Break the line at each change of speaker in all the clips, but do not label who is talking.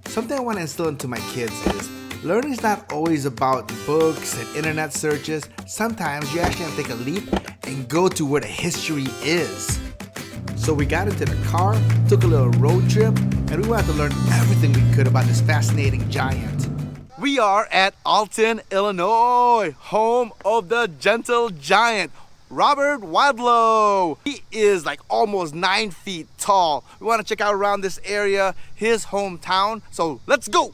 Something I want to instill into my kids is learning is not always about books and internet searches. Sometimes you actually have to take a leap and go to where the history is. So we got into the car, took a little road trip, and we wanted to learn everything we could about this fascinating giant. We are at Alton, Illinois, home of the gentle giant, Robert Wadlow. He is like almost 9 feet tall. We want to check out around this area, his hometown. So let's go.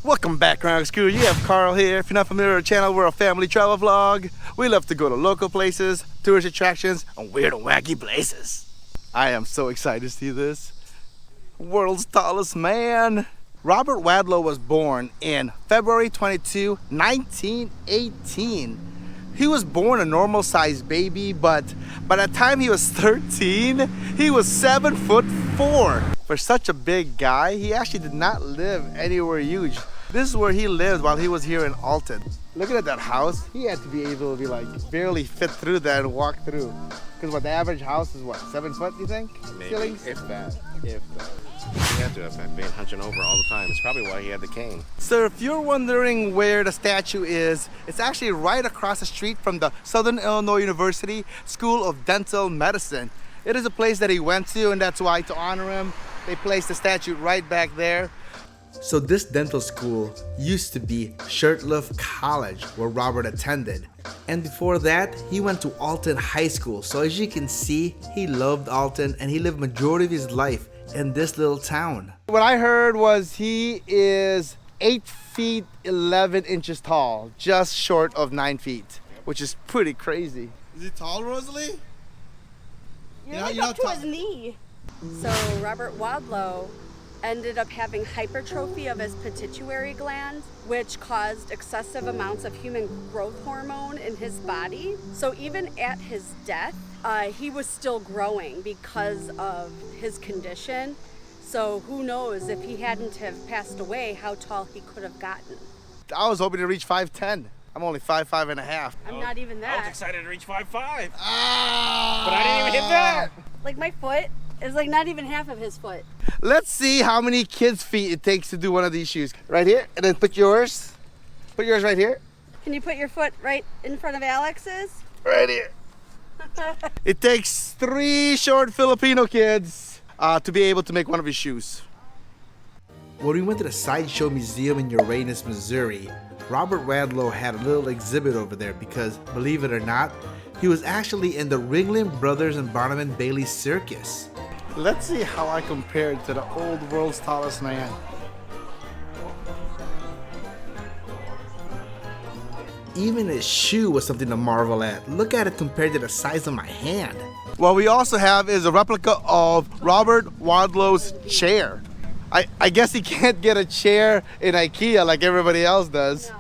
Welcome back, Chronicles crew. You have Carl here. If you're not familiar with our channel, we're a family travel vlog. We love to go to local places, tourist attractions, and weird and wacky places. I am so excited to see this. World's tallest man. Robert Wadlow was born in February 22, 1918. He was born a normal-sized baby, but by the time he was 13, he was 7'4". For such a big guy, he actually did not live anywhere huge. This is where he lived while he was here in Alton. Looking at that house, he had to be able to be like barely fit through that and walk through. Because what the average house is what, 7 foot, you think?
Maybe,
Ceilings?
if that. He had to have been hunching over all the time. It's probably why he had the cane.
So if you're wondering where the statue is, it's actually right across the street from the Southern Illinois University School of Dental Medicine. It is a place that he went to, and that's why, to honor him, they placed the statue right back there. So this dental school used to be Shirtlift College, where Robert attended. And before that, he went to Alton High School. So as you can see, he loved Alton and he lived majority of his life in this little town. What I heard was he is 8 feet 11 inches tall, just short of 9 feet, which is pretty crazy. Is he tall, Rosalie?
You're like up to his knee. So Robert Wadlow ended up having hypertrophy of his pituitary gland, which caused excessive amounts of human growth hormone in his body. So even at his death, he was still growing because of his condition. So who knows, if he hadn't have passed away, how tall he could have gotten.
I was hoping to reach 5'10". I'm only 5'5" and a half.
I'm not even that.
I was excited to reach 5'5".
Ah!
But I didn't even hit that.
Like my foot is like not even half of his foot.
Let's see how many kids' feet it takes to do one of these shoes. Right here, and then put yours. Put yours right here.
Can you put your foot right in front of Alex's?
Right here. It takes 3 short Filipino kids to be able to make one of his shoes. When we went to the Sideshow Museum in Uranus, Missouri, Robert Wadlow had a little exhibit over there because, believe it or not, he was actually in the Ringling Brothers and Barnum and Bailey Circus. Let's see how I compared to the old world's tallest man. Even his shoe was something to marvel at. Look at it compared to the size of my hand. What we also have is a replica of Robert Wadlow's chair. I guess he can't get a chair in IKEA like everybody else does.
No.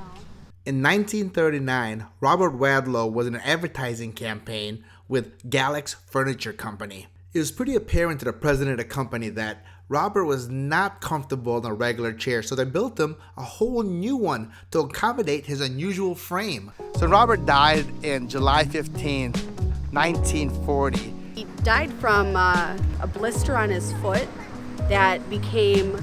In 1939, Robert Wadlow was in an advertising campaign with Galax Furniture Company. It was pretty apparent to the president of the company that Robert was not comfortable in a regular chair, so they built him a whole new one to accommodate his unusual frame. So Robert died in July 15, 1940.
He died from a blister on his foot that became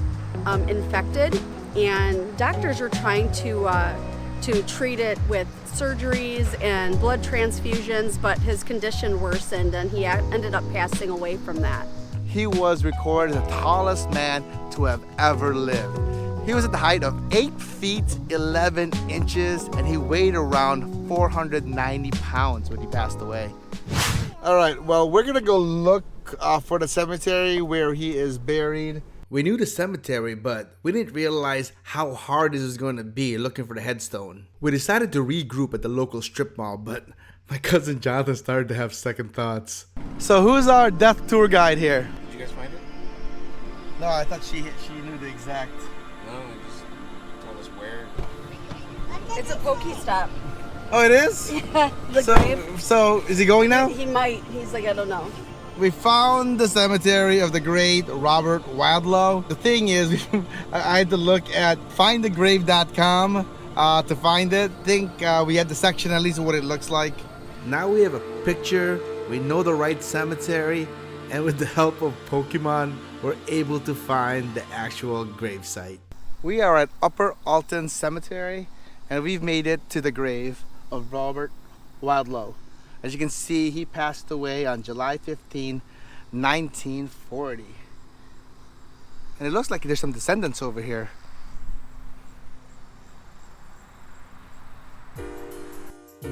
infected, and doctors were trying to treat it with surgeries and blood transfusions, but his condition worsened and he ended up passing away from that.
He was recorded the tallest man to have ever lived. He was at the height of 8 feet 11 inches and he weighed around 490 pounds when he passed away. All right, well, we're gonna go look for the cemetery where he is buried. We knew the cemetery, but we didn't realize how hard this was going to be looking for the headstone. We decided to regroup at the local strip mall, but my cousin Jonathan started to have second thoughts. So who's our death tour guide here?
Did you guys find it?
No, I thought she knew the exact.
No, it just told us where.
It's a Pokestop.
Oh, it is?
Yeah, the grave.
So is he going now?
He might. He's like, I don't know.
We found the cemetery of the great Robert Wadlow. The thing is, I had to look at findthegrave.com to find it. I think we had the section at least of what it looks like. Now we have a picture, we know the right cemetery, and with the help of Pokemon, we're able to find the actual gravesite. We are at Upper Alton Cemetery, and we've made it to the grave of Robert Wadlow. As you can see, he passed away on July 15, 1940. And it looks like there's some descendants over here.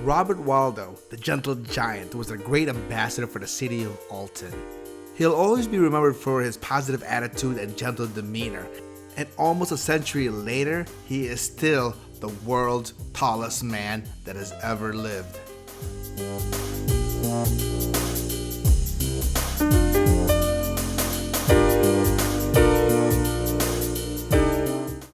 Robert Wadlow, the gentle giant, was a great ambassador for the city of Alton. He'll always be remembered for his positive attitude and gentle demeanor. And almost a century later, he is still the world's tallest man that has ever lived.